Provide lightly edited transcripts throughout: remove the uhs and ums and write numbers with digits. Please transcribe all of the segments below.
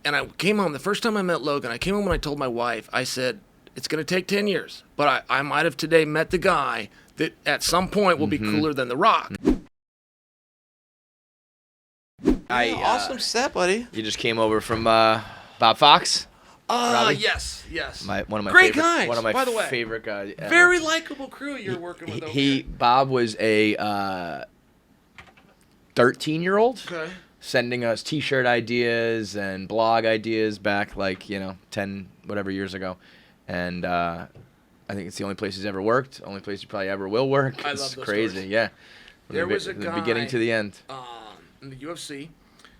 And I came home. The first time I met Logan, I came home and I told my wife, I said, it's going to take 10 years, but I might have today met the guy that at some point will be cooler than The Rock. Awesome set, buddy. You just came over from Bob Fox? Yes. One of my Great favorite, guys, one of my by the way. favorite guys. Very likable crew you're working with over there. Bob was a 13-year-old. Okay. Sending us T-shirt ideas and blog ideas back 10 whatever years ago, and I think it's the only place he's ever worked, only place he probably ever will work. I It's love those crazy, stories. yeah. There was a the guy beginning to the end. In the UFC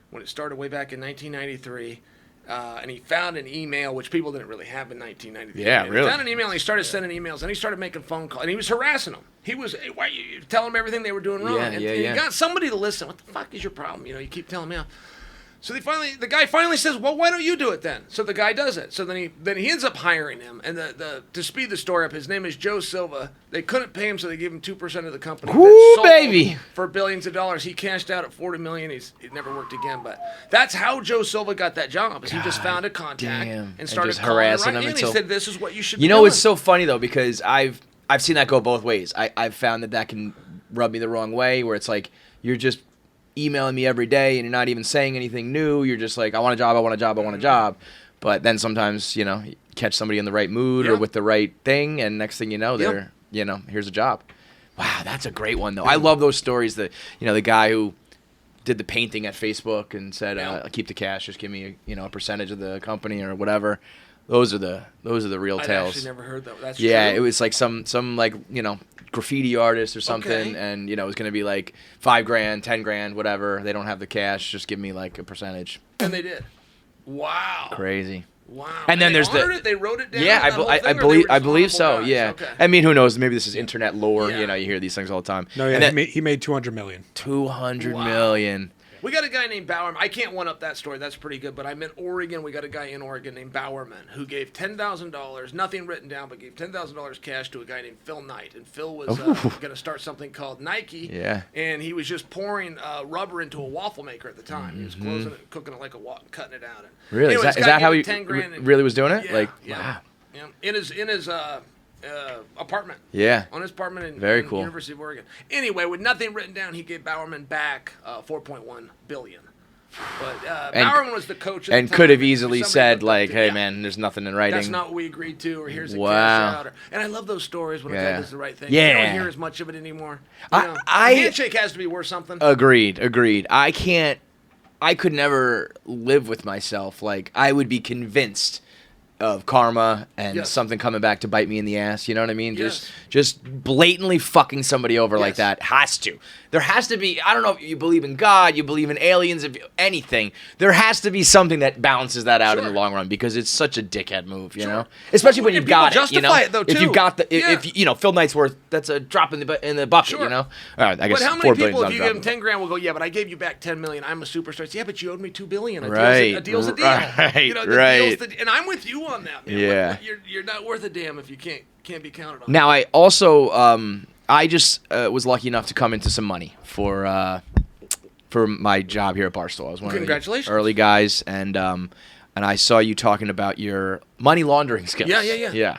when it started way back in 1993. And he found an email, which people didn't really have in 1993. Yeah, really. He found an email, and he started sending emails, and he started making phone calls, and he was harassing them. He was, hey, why you tell them everything they were doing wrong? And he got somebody to listen. What the fuck is your problem? You keep telling me. So the guy finally says, well, why don't you do it then? So the guy does it. So then he ends up hiring him. And to speed the story up, his name is Joe Silva. They couldn't pay him, so they gave him 2% of the company. Woo, baby! For billions of dollars. He cashed out at $40 million. He never worked again. But that's how Joe Silva got that job. Is he just found a contact and started just harassing him. And he said, this is what you should be You know, doing. it's so funny though, because I've seen that go both ways. I've found that can rub me the wrong way, where it's like you're just emailing me every day and you're not even saying anything new. You're just like, I want a job, I want a job, I want a job. But then sometimes, you catch somebody in the right mood or with the right thing, and next thing you know, they're, here's a job. Wow, that's a great one though. I love those stories that, the guy who did the painting at Facebook and said, keep the cash, just give me a percentage of the company or whatever. Those are the real tales. I've actually never heard that. That's true. It was like some graffiti artist or something, and it was gonna be like $5,000, $10,000, whatever. They don't have the cash, just give me like a percentage. And they did. Wow. Crazy. Wow. And then there's they wrote it down. Yeah, I believe so. Guys? Yeah. Okay. I mean, who knows? Maybe this is internet lore. You hear these things all the time. No, yeah, he made $200 million. $200 million. We got a guy named Bowerman. I can't one up that story. That's pretty good. But I'm in Oregon. We got a guy in Oregon named Bowerman who gave $10,000, nothing written down, but gave $10,000 cash to a guy named Phil Knight. And Phil was going to start something called Nike. Yeah. And he was just pouring rubber into a waffle maker at the time. He was closing it, cooking it like a waffle, and cutting it out. And really? anyway, is that how he really was doing it? Yeah. Wow. Yeah. In his apartment. Yeah. On his apartment in cool. University of Oregon. Anyway, with nothing written down, he gave Bowerman back $4.1 billion. But Bowerman was the coach at and the time, could have easily said, hey, man, there's nothing in writing. That's not what we agreed to, or here's a cash out. And I love those stories when a guy does the right thing. Yeah. You don't hear as much of it anymore. A handshake has to be worth something. Agreed. I could never live with myself. Like, I would be convinced of karma and something coming back to bite me in the ass. You know what I mean? Just blatantly fucking somebody over like that. There has to be, I don't know if you believe in God, you believe in aliens, if anything. There has to be something that balances that out in the long run, because it's such a dickhead move, you know? Especially when you've got it, justify it, though, too. If you've got if Phil Knight's worth, that's a drop in the bucket, you know? All right, I guess but how $4 many billion's people, not if you a give them drop. 10 grand, will go, yeah, but I gave you back 10 million. I'm a superstar. Yeah, but you owed me $2 billion. Right. A deal's a deal. Right. And I'm with you on that, man. Yeah. You're not worth a damn if you can't be counted on. Now, I also I just was lucky enough to come into some money for my job here at Barstool. I was one of the early guys, and I saw you talking about your money laundering skills. Yeah.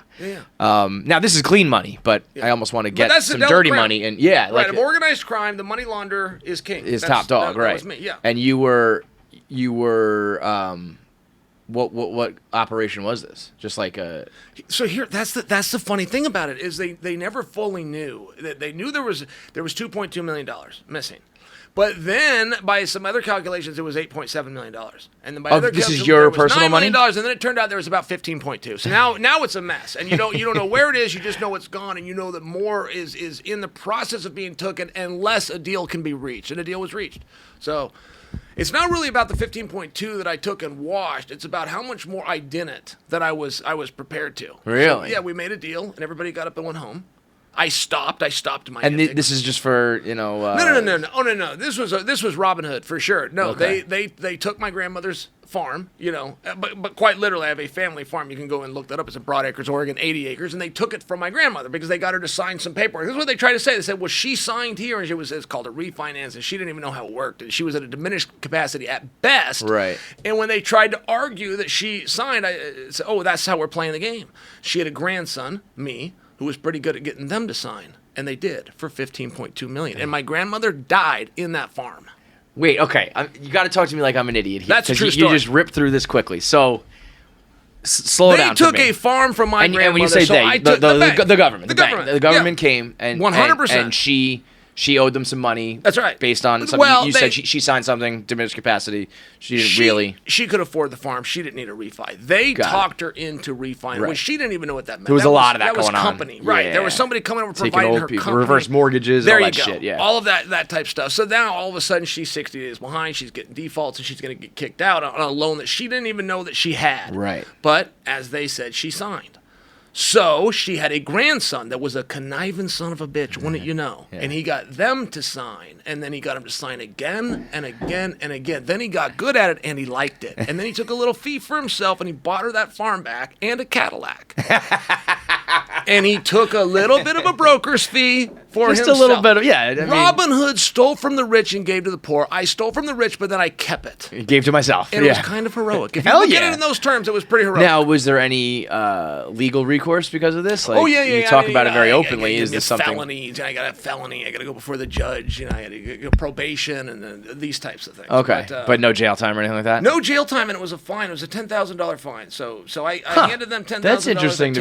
Now, this is clean money, but I almost want to get some dirty money. And right, of organized crime, the money launderer is king. Is top dog, right? That was me, yeah. And you were what operation was this? Just like a. So here, that's the funny thing about it, is they never fully knew. They knew there was $2.2 million missing. But then, by some other calculations, it was $8.7 million. And then by other this is your personal money? $9 million, and then it turned out there was about $15.2. So now it's a mess. And you don't know where it is, you just know it's gone, and you know that more is in the process of being taken unless a deal can be reached. And a deal was reached. So it's not really about the 15.2 that I took and washed. It's about how much more I didn't that I was prepared to. Really? So, yeah, we made a deal, and everybody got up and went home. I stopped my And antics. this is just for, No. Oh, no. This was Robin Hood for sure. No, Okay. they took my grandmother's farm, but quite literally, I have a family farm. You can go and look that up. It's in Broad Acres, Oregon, 80 acres, and they took it from my grandmother because they got her to sign some paperwork. This is what they tried to say. They said, well, she signed here, and it's called a refinance, and she didn't even know how it worked, and she was at a diminished capacity at best. Right. And when they tried to argue that she signed, I said, oh, that's how we're playing the game. She had a grandson, me, who was pretty good at getting them to sign, and they did for $15.2 million. And my grandmother died in that farm. Wait, okay. You got to talk to me like I'm an idiot here. That's a true you story. just ripped through this quickly. So, slow down. They took a farm from my grandmother. And when you say they, the government. The government came and 100%. And she owed them some money. That's right. Based on something. You said she signed something, diminished capacity. She didn't really. She could afford the farm. She didn't need a refi. They talked her into refi, right. which she didn't even know what that meant. There was a lot of that going on. That was company. Right. Yeah. There was somebody coming over Taking providing old her people, company. reverse mortgages, there all you that go. shit. Yeah. All of that type stuff. So now all of a sudden she's 60 days behind. She's getting defaults and she's going to get kicked out on a loan that she didn't even know that she had. Right. But as they said, she signed. So she had a grandson that was a conniving son of a bitch, wouldn't you know? Yeah. And he got them to sign, and then he got them to sign again and again and again. Then he got good at it, and he liked it. And then he took a little fee for himself, and he bought her that farm back and a Cadillac. And he took a little bit of a broker's fee for Just himself. a little bit of, yeah. I mean, Robin Hood stole from the rich and gave to the poor. I stole from the rich, but then I kept it. It gave to myself. And it was kind of heroic. If you Hell look yeah. at it in those terms, it was pretty heroic. Now, was there any legal recourse because of this? Like, oh yeah. You talk about it very openly. Is this something? Felonies. I got a felony. I got to go before the judge. I got to go probation and these types of things. Okay, but no jail time or anything like that. No jail time, and it was a fine. It was a $10,000 fine. So I handed them $10,000. That's interesting.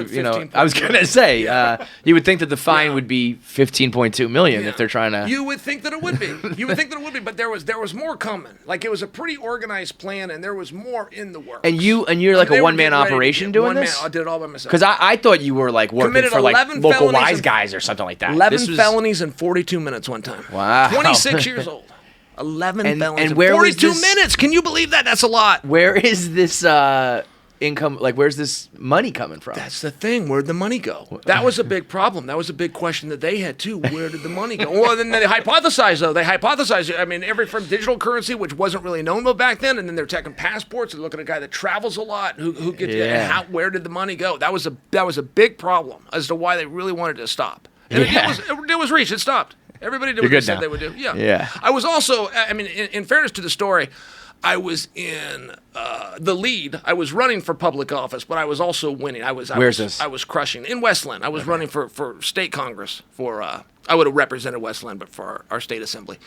I was gonna say you would think that the fine would be $15.2 million if they're trying to. You would think that it would be. But there was more coming. Like it was a pretty organized plan, and there was more in the works. And you're like a one-man operation doing this? I did it all by myself. Because I thought you were like working Committed for like 11 local felonies wise and- guys or something like that. 11 felonies in 42 minutes one time. Wow. 26 years old. 11 felonies in where was 42 this- minutes. Can you believe that? That's a lot. Where is this income? Like, where's this money coming from? That's the thing. Where'd the money go? That was a big problem. That was a big question that they had too. Where did the money go? Well, then they hypothesized though. They hypothesized. I mean, every from digital currency, which wasn't really known about back then, and then they're checking passports and looking at a guy that travels a lot, who gets and where did the money go? That was a big problem as to why they really wanted to stop. And it was reached. It stopped. Everybody did what they said they would do. Yeah. I was also. I mean, in fairness to the story, I was in the lead. I was running for public office, but I was also winning. Where's this? I was crushing in Westland. I was running for state Congress for. I would have represented Westland, but for our state assembly.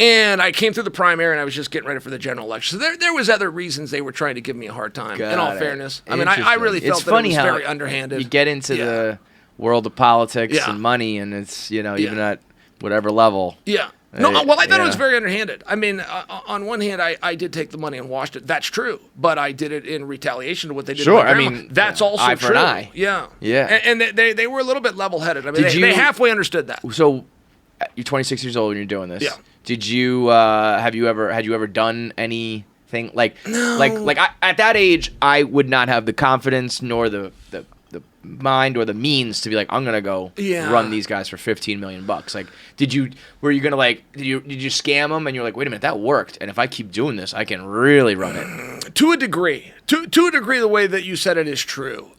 And I came through the primary, and I was just getting ready for the general election. So there was other reasons they were trying to give me a hard time. In all fairness, I mean, I really felt that it was very underhanded. You get into the world of politics and money, and it's even at whatever level. Yeah. No, well, I thought it was very underhanded. I mean, on one hand, I did take the money and washed it. That's true. But I did it in retaliation to what they did. Sure, to my grandma. That's also eye true. for an eye. Yeah. Yeah. And they were a little bit level-headed. I mean, they halfway understood that. So, you're 26 years old when you're doing this. Yeah. Did you had you ever done anything like at that age? I would not have the confidence nor the mind or the means to be like, I'm gonna go run these guys for $15 million. Like, did you scam them and you're like, wait a minute, that worked, and if I keep doing this, I can really run it? To a degree, the way that you said it is true.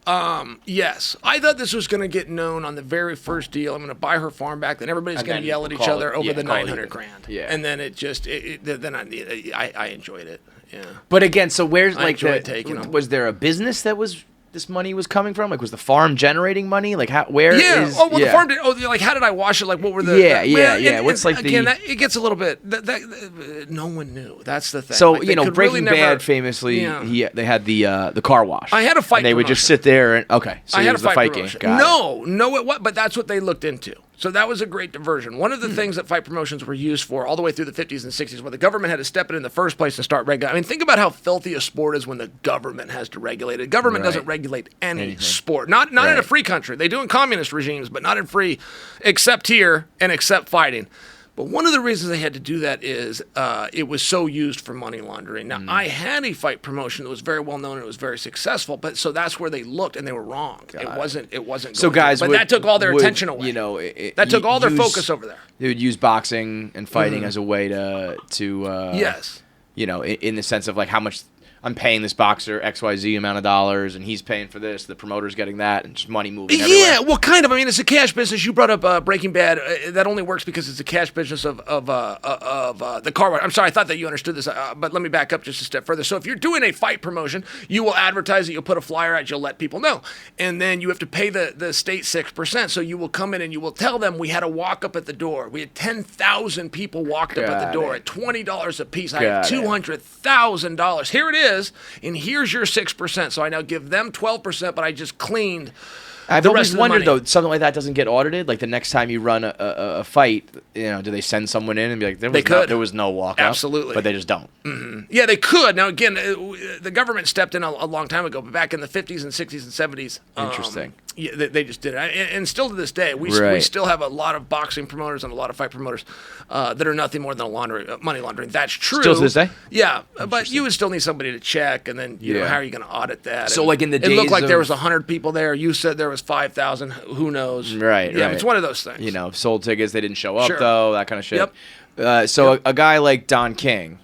Yes, I thought this was going to get known on the very first deal. I'm going to buy her farm back, then everybody's going to yell at each other over the $900,000. Yeah, and then then I enjoyed it. Yeah, but again, so where's was there a business that this money was coming from? Like, was the farm generating money? Like, where is... the farm did... Oh, like, how did I wash it? Like, what were the... What's like again, the... it gets a little bit... no one knew. That's the thing. So, like, Breaking Bad famously, they had the car wash. I had a fight and they would just sit there and... Okay, so I had a fight game. But that's what they looked into. So that was a great diversion. One of the things that fight promotions were used for all the way through the 50s and 60s, where the government had to step in the first place and start regulating. I mean, think about how filthy a sport is when the government has to regulate it. The government doesn't regulate any sport. Not in a free country. They do in communist regimes, but not in free, except here and except fighting. But one of the reasons they had to do that is it was so used for money laundering. Now, I had a fight promotion that was very well known and it was very successful, but so that's where they looked and they were wrong. It wasn't. So guys, but that took all their attention away. That took all their focus over there. They would use boxing and fighting as a way to yes. In the sense of like how much I'm paying this boxer XYZ amount of dollars, and he's paying for this. The promoter's getting that, and just money moving everywhere. Yeah, well, kind of. I mean, it's a cash business. You brought up Breaking Bad. That only works because it's a cash business of the car. I'm sorry, I thought that you understood this, but let me back up just a step further. So if you're doing a fight promotion, you will advertise it. You'll put a flyer out. You'll let people know, and then you have to pay the state 6%. So you will come in and you will tell them we had a walk up at the door. We had 10,000 people walked up at the door at $20 a piece. I had $200,000. Here it is, and here's your 6%. So I now give them 12%, but I just cleaned. I've always wondered though, something like that doesn't get audited. Like the next time you run a fight, do they send someone in and be like, there was no walk up? Absolutely, but they just don't. Mm-hmm. Yeah, they could. Now again, the government stepped in a long time ago, but back in the 50s and 60s and 70s. Interesting. Yeah, they just did it, and still to this day, we still have a lot of boxing promoters and a lot of fight promoters that are nothing more than money laundering. That's true. Still to this day. Yeah, but you would still need somebody to check, and then how are you going to audit that? So like in the days, it looked like there was 100 people there. You said there was 5,000. Who knows? Right. Yeah, it's one of those things. Sold tickets, they didn't show up though. That kind of shit. Yep. A guy like Don King,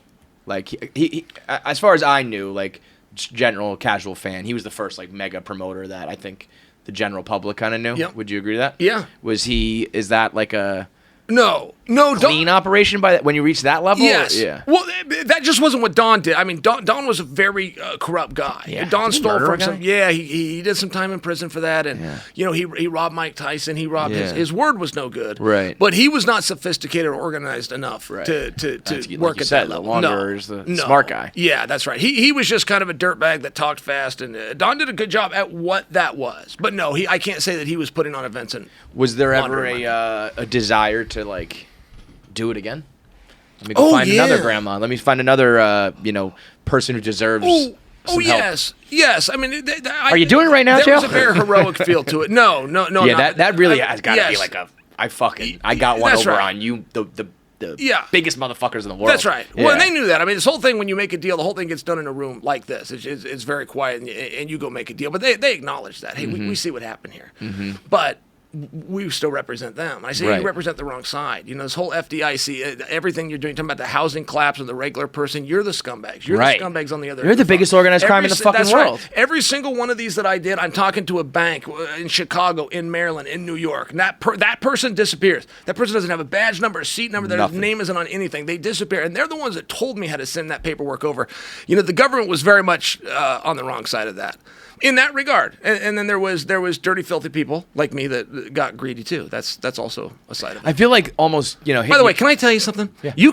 like he as far as I knew, like general casual fan, he was the first like mega promoter that I think the general public kind of knew. Yep. Would you agree with that? Yeah. Is that like a No, clean operation by that when you reach that level? Yes. Yeah. Well, that just wasn't what Don did. I mean, Don was a very corrupt guy. Yeah. Don stole from some. Yeah, he did some time in prison for that, and he robbed Mike Tyson. He robbed his word was no good. Right. But he was not sophisticated or organized enough to work at that level. Is the smart guy. Yeah, that's right. He was just kind of a dirtbag that talked fast, and Don did a good job at what that was. But no, I can't say that he was putting on events and. Was there ever a desire to like do it again? Let me go find another grandma. Let me find another person who deserves. Some help. Yes. I mean, are you doing it right now, Chael? There was a very heroic feel to it. No. Yeah, that really has got to be like I got one over on you. The biggest motherfuckers in the world. That's right. Yeah. Well, and they knew that. I mean, this whole thing, when you make a deal, the whole thing gets done in a room like this. It's very quiet, and you go make a deal. But they acknowledge that. Hey, we see what happened here. Mm-hmm. But we still represent them. And I say you represent the wrong side. This whole FDIC, everything you're doing, talking about the housing collapse and the regular person, you're the scumbags. You're the scumbags on the other end. You're the biggest organized crime in the fucking world. Right. Every single one of these that I did, I'm talking to a bank in Chicago, in Maryland, in New York. And that person disappears. That person doesn't have a badge number, a seat number, their name isn't on anything. They disappear. And they're the ones that told me how to send that paperwork over. The government was very much on the wrong side of that. In that regard, and then there was dirty, filthy people like me that got greedy too. That's also a side of it. I feel like almost By the way, can I tell you something? Yeah. You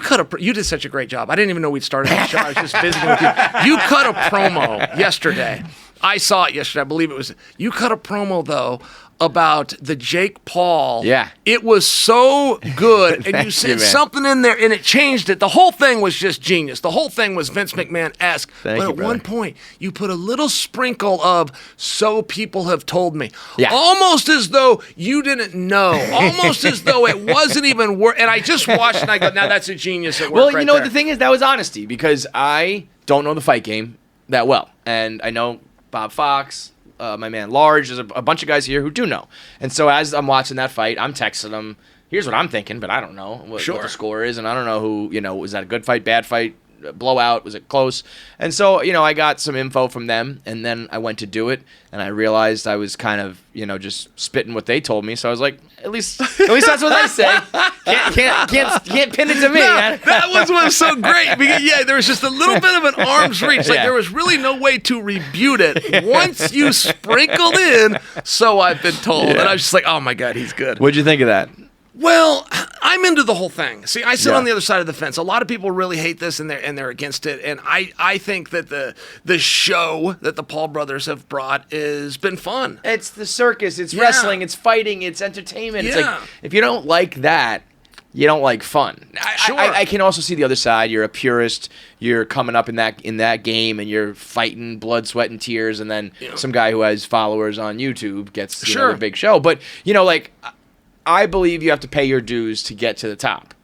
did such a great job. I didn't even know we'd started the show. I was just visiting with you. You cut a promo yesterday. I saw it yesterday. I believe it was you cut a promo though about the Jake Paul. Yeah. It was so good. And you said something in there and it changed it. The whole thing was just genius. The whole thing was Vince McMahon-esque. But at one point, you put a little sprinkle of "so people have told me." Yeah. Almost as though you didn't know. Almost as though it wasn't even work. And I just watched and I go, now that's a genius at work. Well, the thing is, that was honesty because I don't know the fight game that well. And I know Bob Fox, my man Large, there's a bunch of guys here who do know. And so as I'm watching that fight, I'm texting them, here's what I'm thinking, but I don't know what the score is, and I don't know who, was that a good fight, bad fight, blowout, was it close? And so, I got some info from them, and then I went to do it, and I realized I was kind of, just spitting what they told me, so I was like, at least that's what they say. Can't pin it to me. No, that was what was so great, because there was just a little bit of an arm's reach, like there was really no way to rebuke it. Once you sprinkled in, so I've been told, and I was just like, oh my God, he's good. What'd you think of that? Well, I'm into the whole thing. See, I sit on the other side of the fence. A lot of people really hate this and they're against it. And I think that the show that the Paul brothers have brought has been fun. It's the circus, it's wrestling, it's fighting, it's entertainment. It's like if you don't like that, you don't like fun. I can also see the other side. You're a purist. You're coming up in that game, and you're fighting blood, sweat, and tears. And then some guy who has followers on YouTube gets a big show. But I believe you have to pay your dues to get to the top.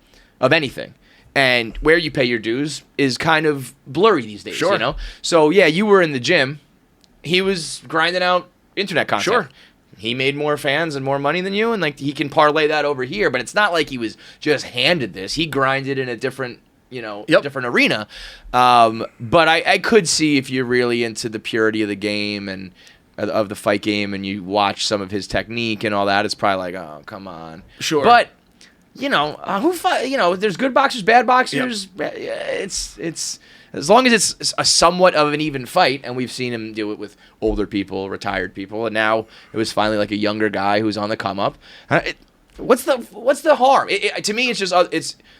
of anything. And where you pay your dues is kind of blurry these days, you know? So, yeah, you were in the gym. He was grinding out internet content. Sure. He made more fans and more money than you, and like he can parlay that over here. But it's not like he was just handed this. He grinded in a different, different arena. But I could see if you're really into the purity of the game and of the fight game, and you watch some of his technique and all that, it's probably like, oh, come on. Sure. But who fight? There's good boxers, bad boxers. Yep. It's as long as it's a somewhat of an even fight, and we've seen him do it with older people, retired people, and now it was finally like a younger guy who's on the come up. What's the harm? To me, it's just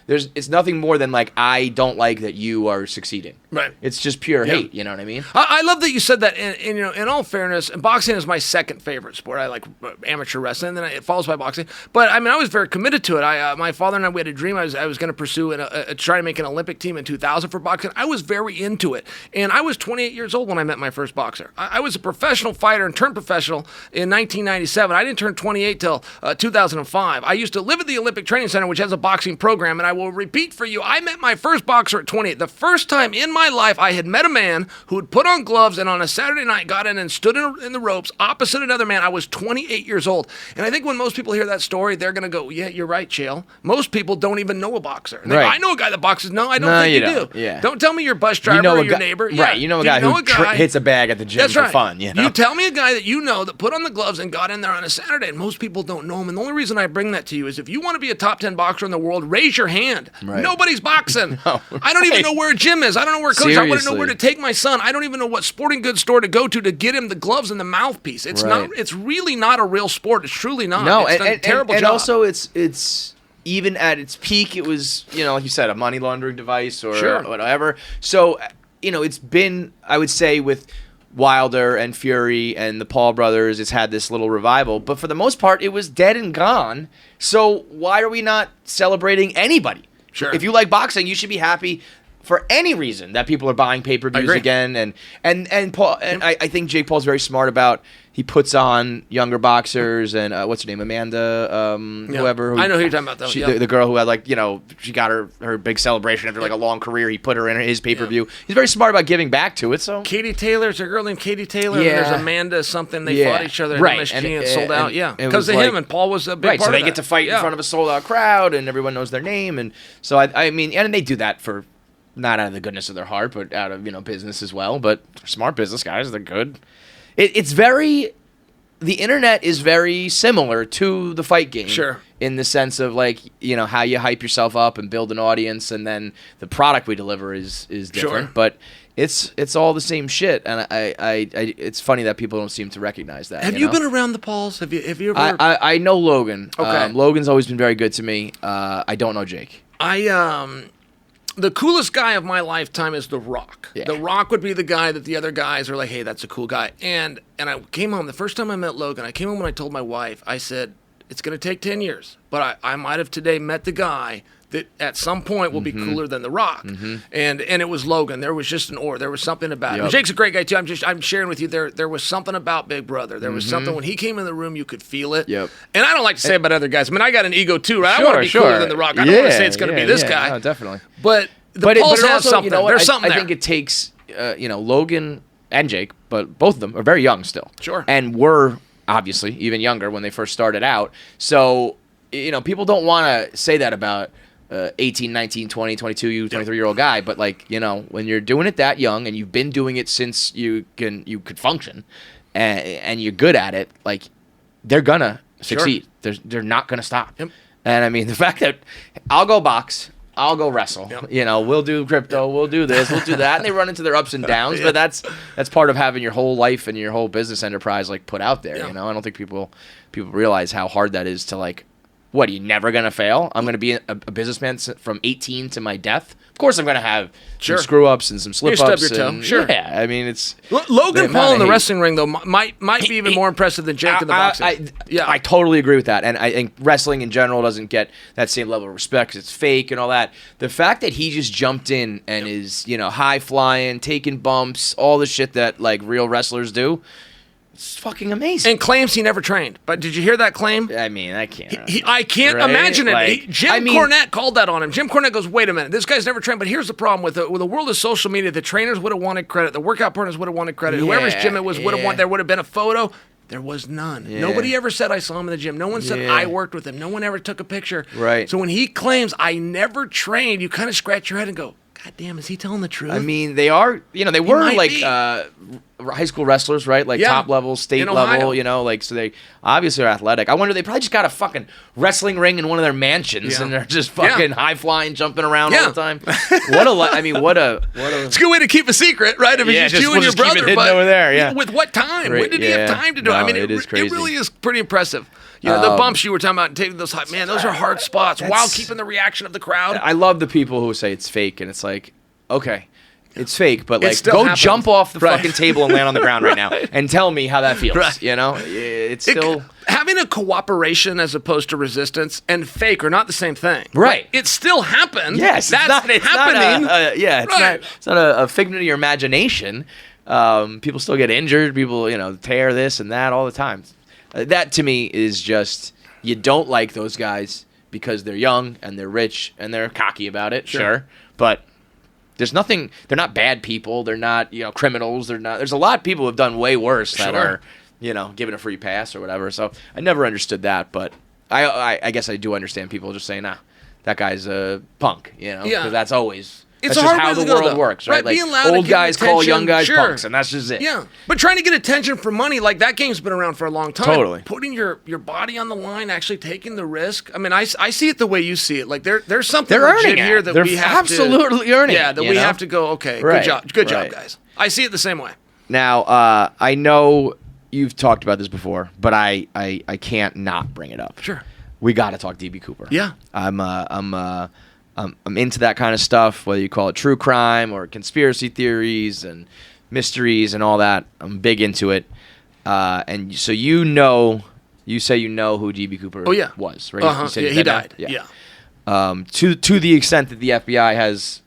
it's nothing more than like, I don't like that you are succeeding. Right. It's just pure hate. You know what I mean? I love that you said that. And in all fairness, boxing is my second favorite sport. I like amateur wrestling, and then it follows by boxing. But I mean, I was very committed to it. My father and I, we had a dream. I was going to pursue try to make an Olympic team in 2000 for boxing. I was very into it, and I was 28 years old when I met my first boxer. I was a professional fighter and turned professional in 1997. I didn't turn 28 till 2005. I used to live at the Olympic Training Center, which has a boxing program, and I will repeat for you, I met my first boxer at 28. The first time in my life I had met a man who had put on gloves and on a Saturday night got in and stood in the ropes opposite another man. I was 28 years old. And I think when most people hear that story, they're going to go, yeah, you're right, Chael. Most people don't even know a boxer. Right. Go, I know a guy that boxes. No, I don't think you do. Yeah. Don't tell me your bus driver or your neighbor. Right, you know a guy who hits a bag at the gym for fun. You tell me a guy that you know that put on the gloves and got in there on a Saturday, and most people don't know him. And the only reason I bring that to you is if you want to be a top 10 boxer in the world, raise your hand. Right. Nobody's boxing. No, right. I don't even know where a gym is. I don't know where a coach is. I want to know where to take my son. I don't even know what sporting goods store to go to get him the gloves and the mouthpiece. It's not. It's really not a real sport. It's truly not. No, it's a terrible job. And also, it's even at its peak, it was, like you said, a money laundering device or whatever. So, it's been, I would say, with Wilder and Fury and the Paul brothers, it's had this little revival. But for the most part, it was dead and gone. So why are we not celebrating anybody? Sure. If you like boxing, you should be happy for any reason that people are buying pay-per-views again. And Paul, and I think Jake Paul's very smart about, he puts on younger boxers and what's her name, Amanda, whoever. I know who you're talking about, though. The girl who had she got her big celebration after a long career. He put her in his pay-per-view. He's very smart about giving back to it. So Katie Taylor's a girl named Katie Taylor. Yeah. And there's Amanda something. They fought each other at MSG and sold out. Yeah, because of him, and Paul was a big part of that. So they get to fight in front of a sold-out crowd, and everyone knows their name. And so I mean, and they do that for, not out of the goodness of their heart, but out of business as well. But they're smart business guys. They're good. It's very. The internet is very similar to the fight game. Sure. In the sense of how you hype yourself up and build an audience, and then the product we deliver is different. Sure. But it's all the same shit, and I it's funny that people don't seem to recognize that. Have you been around the Pauls? Have you ever? I know Logan. Okay. Logan's always been very good to me. I don't know Jake. The coolest guy of my lifetime is The Rock. Yeah. The Rock would be the guy that the other guys are like, hey, that's a cool guy. And I came home, the first time I met Logan, I came home and I told my wife, I said, it's going to take 10 years, but I might have today met the guy that at some point will be cooler than The Rock. Mm-hmm. And it was Logan. There was just there was something about him. Jake's a great guy too. I'm sharing with you, there was something about Big Brother. There was something when he came in the room, you could feel it. Yep. And I don't like to say about other guys. I mean, I got an ego too, right? I want to be cooler than The Rock. I don't want to say it's going to be this guy. No, definitely. But the Pauls have something. There's something there. I think it takes, Logan and Jake, but both of them are very young still. Sure. And were obviously even younger when they first started out. So, people don't want to say that about 18, 19, 20, 22, 23-year-old guy. But when you're doing it that young and you've been doing it since you could function and you're good at it, they're going to succeed. They're not going to stop. Yep. And I mean, the fact that I'll go box, I'll go wrestle. Yep. We'll do crypto, we'll do this, we'll do that, and they run into their ups and downs. But that's part of having your whole life and your whole business enterprise put out there. I don't think people realize how hard that is to What, are you never going to fail? I'm going to be a businessman from 18 to my death? Of course I'm going to have some screw-ups and some slip-ups. You stub your toe. Sure. Yeah, I mean, it's... Logan Paul in the wrestling ring, though, might be even more impressive than Jake in the boxing. I totally agree with that. And I think wrestling in general doesn't get that same level of respect because it's fake and all that. The fact that he just jumped in and is, high-flying, taking bumps, all the shit that, real wrestlers do... It's fucking amazing. And claims he never trained. But did you hear that claim? I mean, I can't. I can't imagine it. Like, Jim Cornette called that on him. Jim Cornette goes, wait a minute, this guy's never trained. But here's the problem with the world of social media. The trainers would have wanted credit. The workout partners would have wanted credit. Whoever's gym it was would have wanted. There would have been a photo. There was none. Yeah. Nobody ever said I saw him in the gym. No one said I worked with him. No one ever took a picture. Right. So when he claims I never trained, you kind of scratch your head and go, God damn, is he telling the truth? I mean, they are, they were like high school wrestlers, right? Like top level, state level, like, so they obviously are athletic. I wonder, they probably just got a fucking wrestling ring in one of their mansions and they're just fucking high flying, jumping around all the time. What a. It's a good way to keep a secret, right? If it's just you and your brother. Keep it hidden over there, with what time? Right. When did he have time to do it? I mean, it is crazy. It really is pretty impressive. The bumps you were talking about, taking those those are hard spots while keeping the reaction of the crowd. I love the people who say it's fake, and it's like, okay, it's fake, but like, go jump off the fucking table and land on the ground right now, and tell me how that feels. Right. It's still having a cooperation as opposed to resistance and fake are not the same thing. Right. It still happened. Yes, it's happening. It's not a figment of your imagination. People still get injured. People, tear this and that all the time. That to me is just, you don't like those guys because they're young and they're rich and they're cocky about it, sure. But there's nothing, they're not bad people, they're not, criminals, there's a lot of people who have done way worse that are, given a free pass or whatever. So I never understood that, but I guess I do understand people just saying, that guy's a punk, because that's always... It's that's just how the world works, right? Like, old guys call young guys punks, and that's just it. Yeah, but trying to get attention for money, like, that game's been around for a long time. Totally. Putting your body on the line, actually taking the risk. I mean, I see it the way you see it. Like, there's something legit here that we have to... They're absolutely earning it. Yeah, that we have to go, okay, good job, guys. I see it the same way. Now, I know you've talked about this before, but I can't not bring it up. Sure. We got to talk DB Cooper. Yeah. I'm into that kind of stuff, whether you call it true crime or conspiracy theories and mysteries and all that. I'm big into it. And so you say you know who DB Cooper was, right? Uh-huh. He died. Yeah. To the extent that the FBI has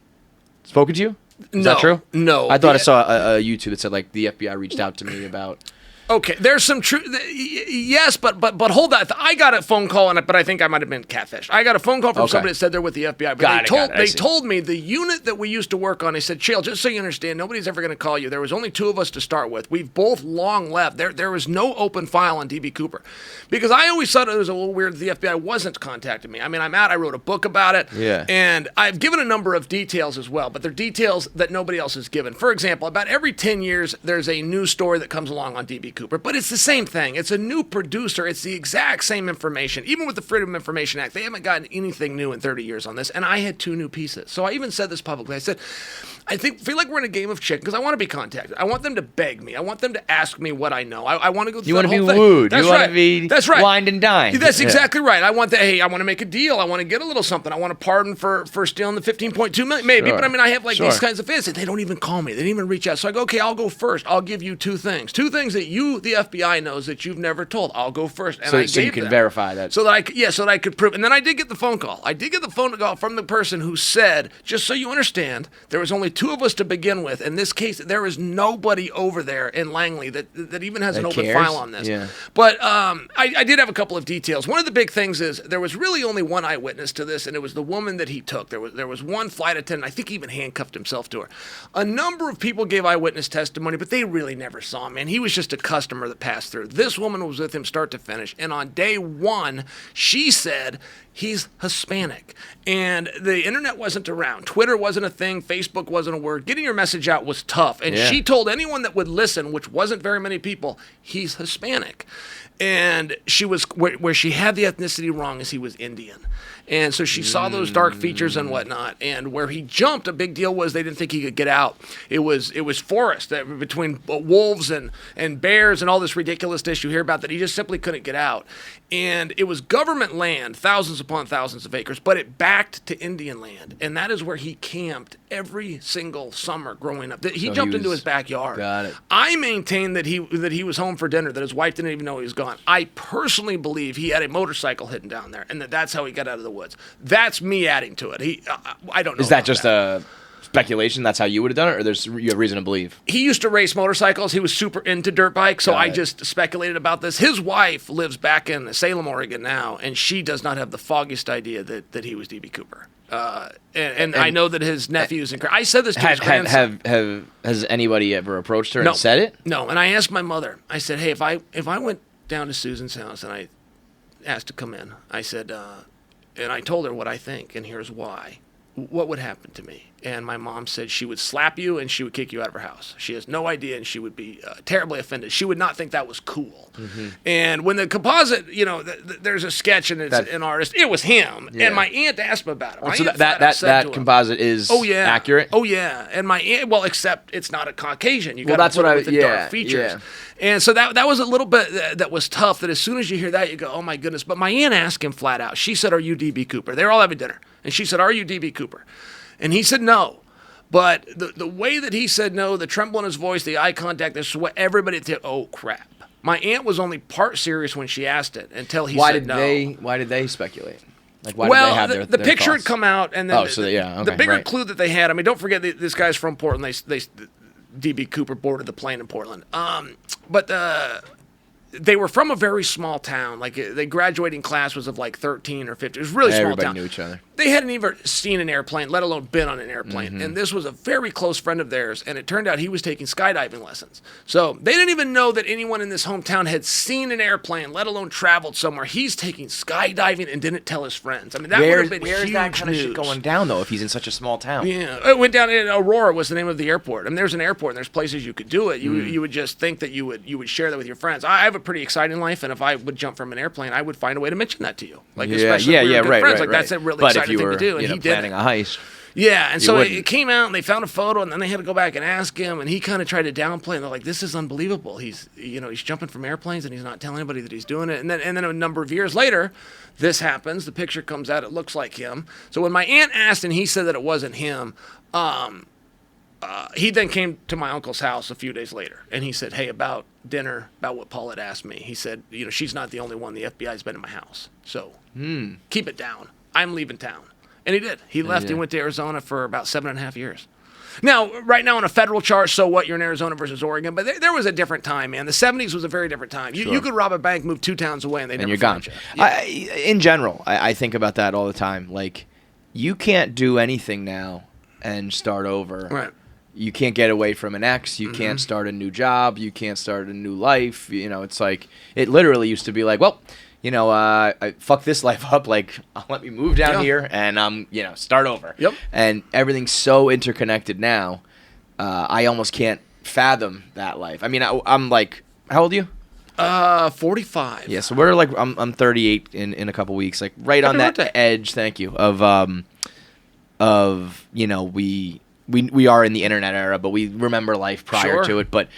spoken to you? Is that true? No. I thought I saw a YouTube that said, like, the FBI reached out to me about... Okay, there's some truth. Yes, but hold that. I got a phone call on it, but I think I might have been catfished. I got a phone call from somebody that said they're with the FBI. But they told me the unit that we used to work on, they said, Chael, just so you understand, nobody's ever going to call you. There was only two of us to start with. We've both long left. There was no open file on DB Cooper. Because I always thought it was a little weird that the FBI wasn't contacting me. I mean, I wrote a book about it. Yeah. And I've given a number of details as well, but they're details that nobody else has given. For example, about every 10 years, there's a new story that comes along on DB Cooper. But it's the same thing. It's a new producer. It's the exact same information. Even with the Freedom of Information Act, they haven't gotten anything new in 30 years on this. And I had two new pieces. So I even said this publicly. I said, feel like we're in a game of chicken because I want to be contacted. I want them to beg me. I want them to ask me what I know. I want to go through the whole thing. You want to be wooed. That's you right. want to be wined and dined. That's exactly right. I want I want to make a deal. I want to get a little something. I want to pardon for stealing the $15.2 million. Maybe. Sure. But I mean, I have these kinds of fans. They don't even call me. They didn't even reach out. So I go, okay, I'll go first. I'll give you two things. Two things that you, the FBI, knows that you've never told. I'll go first. And so you can verify that. So that I could prove. And then I did get the phone call. I did get the phone call from the person who said, just so you understand, there was only two of us to begin with. In this case, there is nobody over there in Langley that even has an open file on this. Yeah. But I did have a couple of details. One of the big things is there was really only one eyewitness to this, and it was the woman that he took. There was one flight attendant. I think he even handcuffed himself to her. A number of people gave eyewitness testimony, but they really never saw him, man. He was just a customer that passed through. This woman was with him start to finish, and on day one, she said he's Hispanic. And the internet wasn't around. Twitter wasn't a thing. Facebook wasn't a word. Getting your message out was tough. And she told anyone that would listen, which wasn't very many people, he's Hispanic. And she was where she had the ethnicity wrong is he was Indian. And so she saw those dark features and whatnot. And where he jumped, a big deal was they didn't think he could get out. It was forest between wolves and bears and all this ridiculous issue here about that he just simply couldn't get out. And it was government land, thousands upon thousands of acres, but it backed to Indian land. And that is where he camped every single summer growing up. He jumped into his backyard. Got it. I maintain that he was home for dinner, that his wife didn't even know he was gone. I personally believe he had a motorcycle hidden down there, and that's how he got out of the woods. That's me adding to it. I don't know. Is that just a speculation that's how you would have done it, or you have reason to believe? He used to race motorcycles. He was super into dirt bikes, so I just speculated about this. His wife lives back in Salem, Oregon now, and she does not have the foggiest idea that he was D.B. Cooper. And I know that his nephews and I said this to his grandson. Has anybody ever approached her and said it? No. And I asked my mother. I said, hey, if I went down to Susan's house and I asked to come in, I said, and I told her what I think, and here's why. What would happen to me? And my mom said she would slap you and she would kick you out of her house. She has no idea, and she would be terribly offended. She would not think that was cool. Mm-hmm. And when the composite, there's a sketch and it's an artist. It was him. Yeah. And my aunt asked me about it. My so that composite is accurate? Oh, yeah. And my aunt, well, except it's not a Caucasian. You got to put it with the dark features. Yeah. And so that was a little bit that was tough, that as soon as you hear that, you go, oh, my goodness. But my aunt asked him flat out. She said, are you D.B. Cooper? They were all having dinner. And she said, are you D.B. Cooper? And he said no. But the way that he said no, the tremble in his voice, the eye contact, this is what everybody did. Oh, crap. My aunt was only part serious when she asked it until he said no. Why did they speculate? Like, why did they have their picture thoughts? had come out, and then the bigger clue that they had, I mean, don't forget this guy's from Portland. D.B. Cooper boarded the plane in Portland. But they were from a very small town. Like, the graduating class was of like 13 or 15. It was a really small town. Everybody knew each other. They hadn't even seen an airplane, let alone been on an airplane. Mm-hmm. And this was a very close friend of theirs, and it turned out he was taking skydiving lessons. So they didn't even know that anyone in this hometown had seen an airplane, let alone traveled somewhere. He's taking skydiving and didn't tell his friends. I mean, that would have been huge. Where is that kind of shit going down, though, if he's in such a small town? Yeah. It went down in Aurora was the name of the airport. I mean, there's an airport, and there's places you could do it. You would just think that you would share that with your friends. I have a pretty exciting life, and if I would jump from an airplane, I would find a way to mention that to you. Like, especially if we were good friends. Like, that's a really exciting thing to do, and he did planning a heist. Yeah, and so it came out, and they found a photo, and then they had to go back and ask him, and he kind of tried to downplay, and they're like, "This is unbelievable. He's jumping from airplanes, and he's not telling anybody that he's doing it." And then a number of years later, this happens. The picture comes out. It looks like him. So when my aunt asked, and he said that it wasn't him, he then came to my uncle's house a few days later, and he said, hey, about dinner, about what Paul had asked me. He said, she's not the only one. The FBI's been in my house. So keep it down. I'm leaving town. And he did. He left. He went to Arizona for about 7.5 years. Now, right now on a federal charge, so what? You're in Arizona versus Oregon. But there was a different time, man. The 70s was a very different time. You could rob a bank, move 2 towns away, and you're gone. Yeah. In general, I think about that all the time. Like, you can't do anything now and start over. Right. You can't get away from an ex. You can't start a new job. You can't start a new life. It's like, it literally used to be like, well, I fuck this life up. Like, let me move down here and start over. Yep. And everything's so interconnected now. I almost can't fathom that life. I mean, I'm like, how old are you? 45. Yeah, so we're like, I'm 38 in a couple weeks. Like, right on that edge. Thank you. We are in the internet era, but we remember life prior to it. But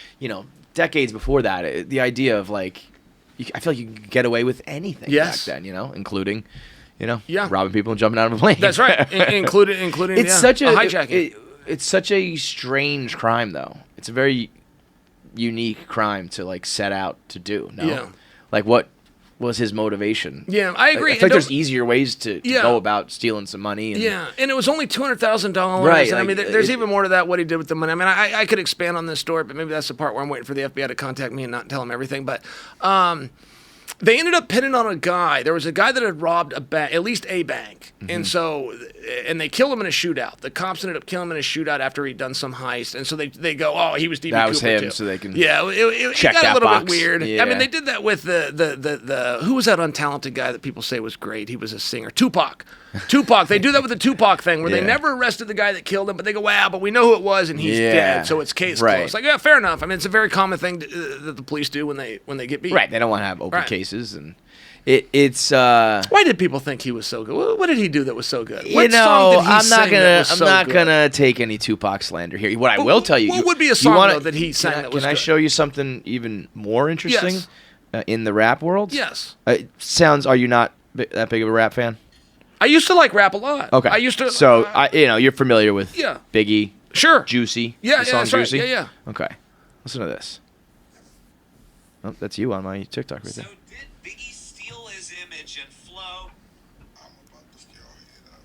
decades before that, the idea of like, I feel like you could get away with anything back then, including, robbing people and jumping out of a plane. That's right, including it's such a hijacking. It's such a strange crime, though. It's a very unique crime to like set out to do. No, yeah. Like what was his motivation? Yeah, I agree. I feel like there's easier ways to go about stealing some money. And it was only $200,000. Right. And I mean, there's even more to that, what he did with the money. I mean, I could expand on this story, but maybe that's the part where I'm waiting for the FBI to contact me and not tell them everything. But they ended up pinning on a guy. There was a guy that had robbed a bank, at least a bank. Mm-hmm. And they killed him in a shootout. The cops ended up killing him in a shootout after he'd done some heist. And so they go, oh, he was D.B. Cooper That was him, too. so they can it check got that a little box. bit weird. Yeah. I mean, they did that with the who was that untalented guy that people say was great? He was a singer. Tupac. They do that with the Tupac thing where they never arrested the guy that killed him, but they go, wow, but we know who it was and he's dead, so it's case closed. Like, yeah, fair enough. I mean, it's a very common thing that the police do when they get beat. Right. They don't want to have open cases and it's why did people think he was so good? What did he do that was so good? I'm not gonna take any Tupac slander here. What I will tell you, what would be a song that he sang that was good? Can I show you something even more interesting in the rap world? Yes. Are you not that big of a rap fan? I used to like rap a lot. Okay. I used to. So you're familiar with Biggie, sure, Juicy, the song that's Juicy. Right. Yeah. Okay, listen to this. Oh, that's you on my TikTok right there. So did Biggie steal his image and flow? I'm about to steal it up.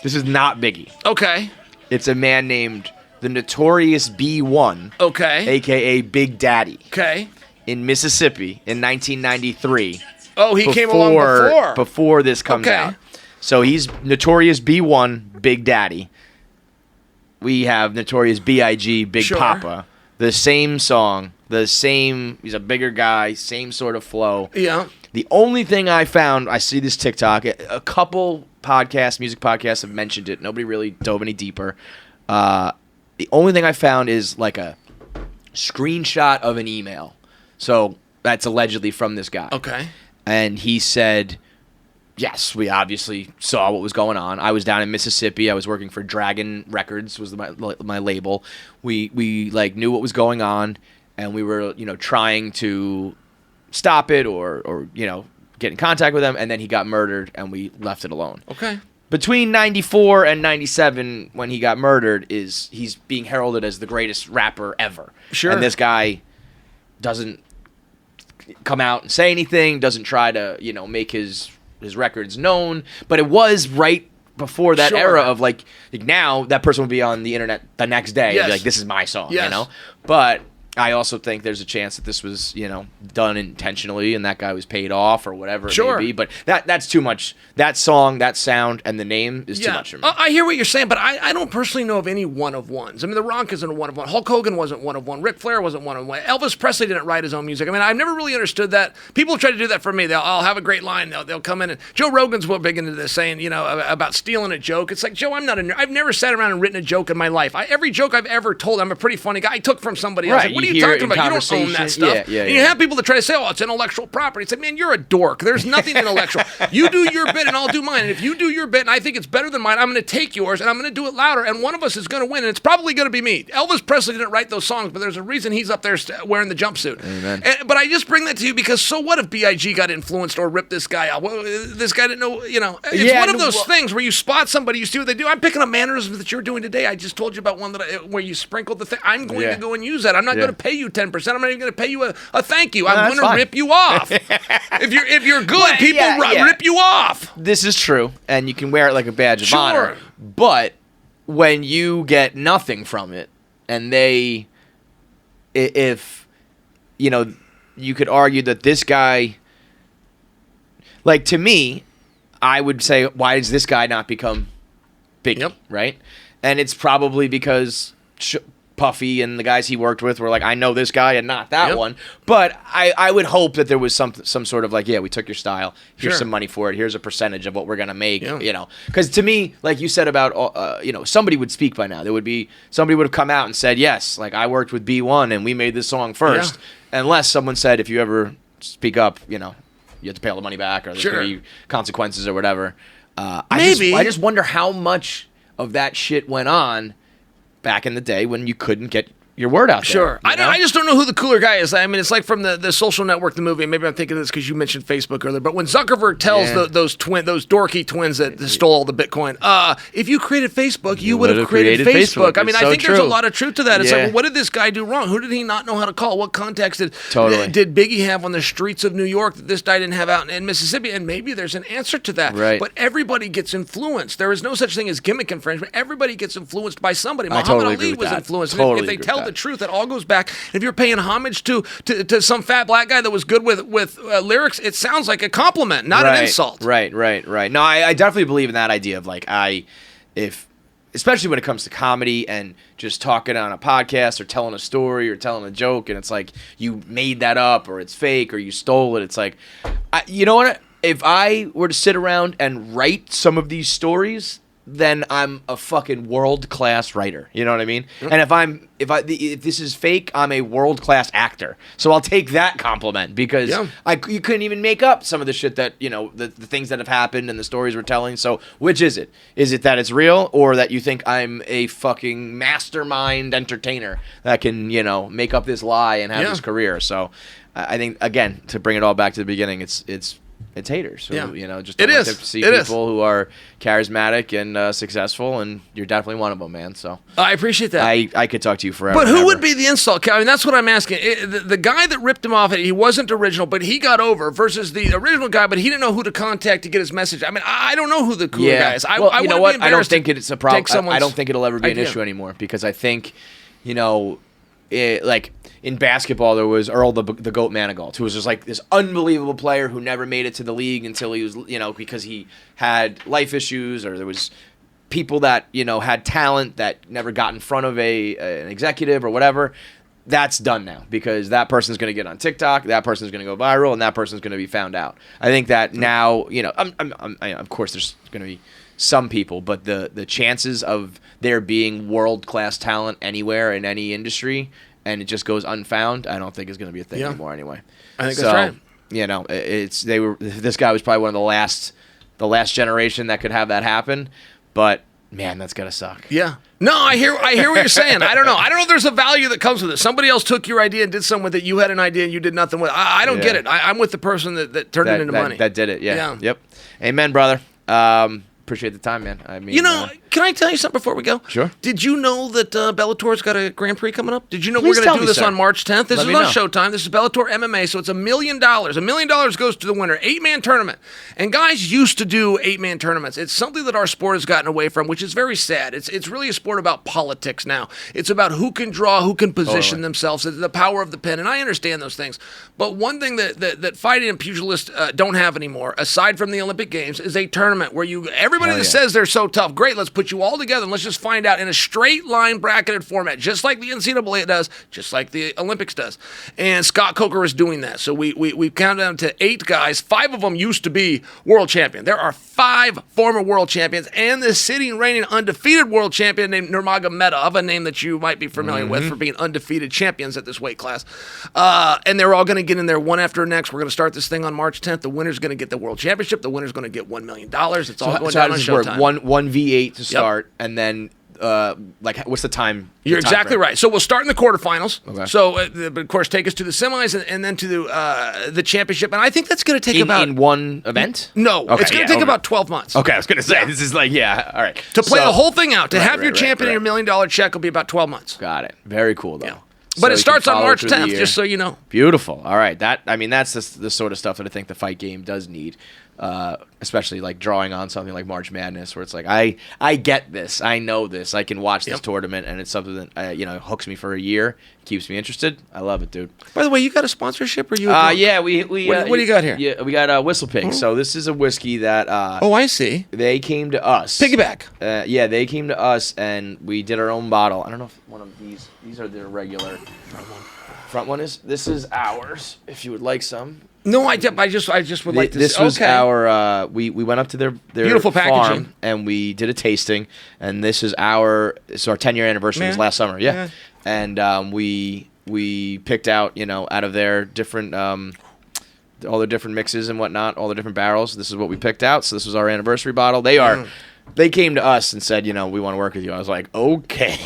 This is not Biggie. Okay. It's a man named the Notorious B1. Okay. A.K.A. Big Daddy. Okay. In Mississippi in 1993. Oh, he came along before. Before this comes out. So he's Notorious B1, Big Daddy. We have Notorious B.I.G., Big Papa. The same song, he's a bigger guy, same sort of flow. Yeah. The only thing I found, I see this TikTok, a couple music podcasts have mentioned it. Nobody really dove any deeper. The only thing I found is like a screenshot of an email. So that's allegedly from this guy. Okay. And he said, yes, we obviously saw what was going on. I was down in Mississippi. I was working for Dragon Records, was my label. We like knew what was going on, and we were trying to stop it or get in contact with him. And then he got murdered, and we left it alone. Okay. Between 94 and 97, when he got murdered, he's being heralded as the greatest rapper ever. Sure. And this guy doesn't come out and say anything. Doesn't try to make his records known, but it was right before that era of like now that person would be on the internet the next day and be like, this is my song, But I also think there's a chance that this was, done intentionally and that guy was paid off or whatever it may be. But that's too much. That song, that sound, and the name is too much for me. I hear what you're saying, but I don't personally know of any one of ones. I mean, The Rock isn't a one of one. Hulk Hogan wasn't one of one. Ric Flair wasn't one of one. Elvis Presley didn't write his own music. I mean, I've never really understood that. People try to do that for me. I'll have a great line. They'll come in and Joe Rogan's big into this, saying about stealing a joke. It's like, Joe, I've never sat around and written a joke in my life. Every joke I've ever told, I'm a pretty funny guy. I took from somebody else. Like, what are you talking about? You don't own that stuff. And you have people that try to say, it's intellectual property. It's like, man, you're a dork. There's nothing intellectual. You do your bit and I'll do mine. And if you do your bit and I think it's better than mine, I'm going to take yours and I'm going to do it louder. And one of us is going to win. And it's probably going to be me. Elvis Presley didn't write those songs, but there's a reason he's up there wearing the jumpsuit. Amen. But I just bring that to you because so what if B.I.G. got influenced or ripped this guy out? Well, this guy didn't know, It's one of those things where you spot somebody, you see what they do. I'm picking up mannerisms that you're doing today. I just told you about one where you sprinkled the thing. I'm going to go and use that. I'm not going to pay you 10%. I'm not even going to pay you a thank you. I'm going to rip you off. If you're good, people rip you off. This is true, and you can wear it like a badge of honor. But when you get nothing from it, and you could argue that this guy, like to me, I would say, why does this guy not become Biggie, right? And it's probably because Puffy and the guys he worked with were like, I know this guy and not that one. But I would hope that there was some sort of like, we took your style. Here's some money for it. Here's a percentage of what we're going to make, Because to me, like you said about, somebody would speak by now. Somebody would have come out and said, yes, like I worked with B1 and we made this song first. Unless someone said, if you ever speak up, you have to pay all the money back or there's going to be consequences or whatever. I just wonder how much of that shit went on back in the day when you couldn't get your word out there. I just don't know who the cooler guy is. I mean, it's like from the Social Network, the movie. Maybe I'm thinking of this because you mentioned Facebook earlier. But when Zuckerberg tells those dorky twins that stole all the Bitcoin, if you created Facebook, you would have created Facebook. I mean, I think there's a lot of truth to that. It's like, well, what did this guy do wrong? Who did he not know how to call? What context did Biggie have on the streets of New York that this guy didn't have out in Mississippi? And maybe there's an answer to that. Right. But everybody gets influenced. There is no such thing as gimmick infringement. Everybody gets influenced by somebody. Muhammad Ali was influenced. If they tell the truth, it all goes back. If you're paying homage to some fat black guy that was good with lyrics, it sounds like a compliment, not an insult. Right. No, I definitely believe in that idea of like especially when it comes to comedy and just talking on a podcast or telling a story or telling a joke, and it's like you made that up or it's fake or you stole it. It's like, you know what? If I were to sit around and write some of these stories, then I'm a fucking world-class writer. You know what I mean? And if this is fake, I'm a world-class actor. So I'll take that compliment because you couldn't even make up some of the shit that, the things that have happened and the stories we're telling. So which is it? Is it that it's real or that you think I'm a fucking mastermind entertainer that can, make up this lie and have this career? So I think, again, to bring it all back to the beginning, it's it's haters. So, just it don't like is. to see people who are charismatic and successful, and you're definitely one of them, man. So I appreciate that. I could talk to you forever. But who would be the insult? I mean, that's what I'm asking. The guy that ripped him off, he wasn't original, but he got over, versus the original guy, but he didn't know who to contact to get his message. I mean, I don't know who the cooler guy is. You know what? I don't think it's a problem. I don't think it'll ever be an idea. issue anymore, because I think, like in basketball, there was Earl the Goat Manigault, who was just like this unbelievable player who never made it to the league until he was, because he had life issues, or there was people that had talent that never got in front of an executive or whatever. That's done now, because that person's going to get on TikTok, that person's going to go viral, and that person's going to be found out. I think that now, of course, there's going to be some people, but the chances of there being world-class talent anywhere in any industry and it just goes unfound, I don't think is going to be a thing anymore anyway. I think that's right. This guy was probably one of the last generation that could have that happen, but man, that's got to suck. Yeah. No, I hear what you're saying. I don't know if there's a value that comes with it. Somebody else took your idea and did something with it. You had an idea and you did nothing with it. I don't get it. I'm with the person that turned it into money. That did it, yeah. Yep. Amen, brother. Appreciate the time, man. I mean, can I tell you something before we go? Sure. Did you know that Bellator's got a Grand Prix coming up? Did you know we're going to do this on March 10th? This is on Showtime. This is Bellator MMA, so it's $1 million. $1 million goes to the winner. 8-man tournament. And guys used to do 8-man tournaments. It's something that our sport has gotten away from, which is very sad. It's really a sport about politics now. It's about who can draw, who can position themselves, the power of the pen, and I understand those things. But one thing that fighting and pugilists don't have anymore, aside from the Olympic Games, is a tournament where everybody that says they're so tough, great, let's put you all together and let's just find out in a straight line bracketed format, just like the NCAA does, just like the Olympics does. And Scott Coker is doing that. So we count down to 8 guys. 5 of them used to be world champion. There are 5 former world champions and the sitting reigning undefeated world champion named Nurmagomedov, a name that you might be familiar with for being undefeated champions at this weight class. And they're all going to get in there one after the next. We're going to start this thing on March 10th. The winner's going to get the world championship. The winner's going to get $1 million. It's all going down on Showtime. One V8 to start, and then what's the time? You're exactly right. So we'll start in the quarterfinals. Okay. So of course take us to the semis and then to the championship. And I think that's going to take in one event. No, it's going to take about 12 months. Okay, I was going to say this is all right. To play the whole thing out, to have your champion and your $1 million check will be about 12 months. Got it. Very cool though. Yeah. But it starts on March 10th, just so you know. Beautiful. All right. That's the sort of stuff that I think the fight game does need. Especially like drawing on something like March Madness, where it's like I get this, I know this, I can watch this tournament, and it's something that hooks me for a year, keeps me interested. I love it, dude. By the way, you got a sponsorship, or you? Yeah, we. What do you got here? Yeah, we got Whistle Pig. Oh. So this is a whiskey that. I see. They came to us. Piggyback. Yeah, they came to us, and we did our own bottle. I don't know if one of these are their regular. Front one is. This is ours. If you would like some. No, I just would like to. This was our. We went up to their beautiful packaging, farm and we did a tasting. And this is our 10-year anniversary. Was last summer, yeah. And we picked out out of their different all their different mixes and whatnot, all the different barrels. This is what we picked out. So this was our anniversary bottle. They came to us and said, we want to work with you. I was like, okay.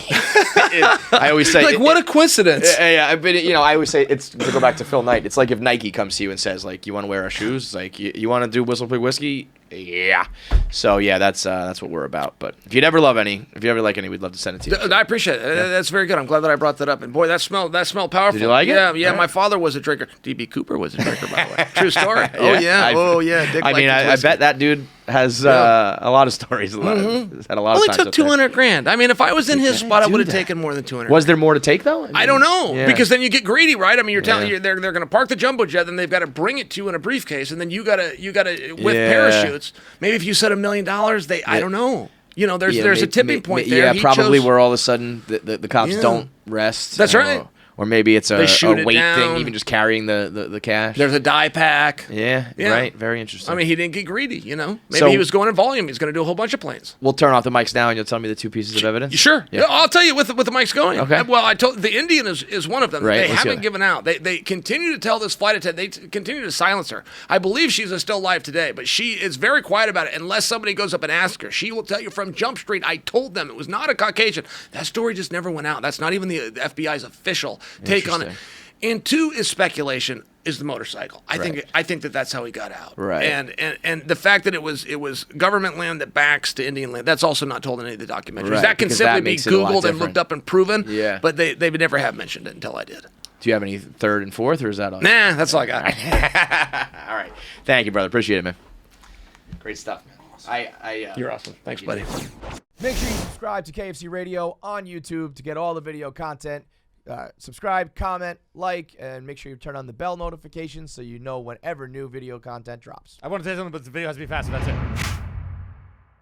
I always say, what a coincidence. Yeah, but I always say, it's to go back to Phil Knight. It's like if Nike comes to you and says, like, you want to wear our shoes? It's like, you want to do Whistle Pig whiskey? Yeah. So yeah, that's what we're about. But if you ever like any, we'd love to send it to you. I appreciate it. Yeah. That's very good. I'm glad that I brought that up. And boy, that smelled powerful. Did you like it? Yeah. My father was a drinker. DB Cooper was a drinker, by the way. True story. Dick I bet that dude has a lot of stories. Has had a lot only of times took $200,000. I mean, if I was in his spot, I would have taken more than $200,000. Was there more to take though? I don't know, because then you get greedy, right? I mean, you're telling you they're going to park the jumbo jet, then they've got to bring it to you in a briefcase, and then you got to with parachutes. Maybe if you said $1 million, I don't know. There's a tipping point there. Yeah, probably where all of a sudden the cops don't rest. That's right. Or maybe it's a weight down. thing, even just carrying the cash. There's a die pack. Yeah, right. Very interesting. I mean, he didn't get greedy, Maybe he was going in volume. He's going to do a whole bunch of planes. We'll turn off the mics now, and you'll tell me the 2 pieces of evidence? Sure. Yeah. I'll tell you with the mics going. Okay. Well, I told the Indian is one of them. Right. They haven't given out. They continue to tell this flight attendant. They continue to silence her. I believe she's still alive today, but she is very quiet about it unless somebody goes up and asks her. She will tell you from Jump Street, I told them it was not a Caucasian. That story just never went out. That's not even the FBI's official take on it. And 2 is speculation. Is the motorcycle? I think that's how he got out. Right. And the fact that it was government land that backs to Indian land, that's also not told in any of the documentaries. Right, that can because simply that be makes it a lot Googled and different. looked up and proven. Yeah. But they would never have mentioned it until I did. Do you have any 3rd and 4th, or is that all? Nah, that's all I got. All right. Thank you, brother. Appreciate it, man. Great stuff, man. You're awesome. Thanks, buddy. Make sure you subscribe to KFC Radio on YouTube to get all the video content. Subscribe, comment, like, and make sure you turn on the bell notifications so you know whenever new video content drops. I want to say something, but the video has to be faster. That's it.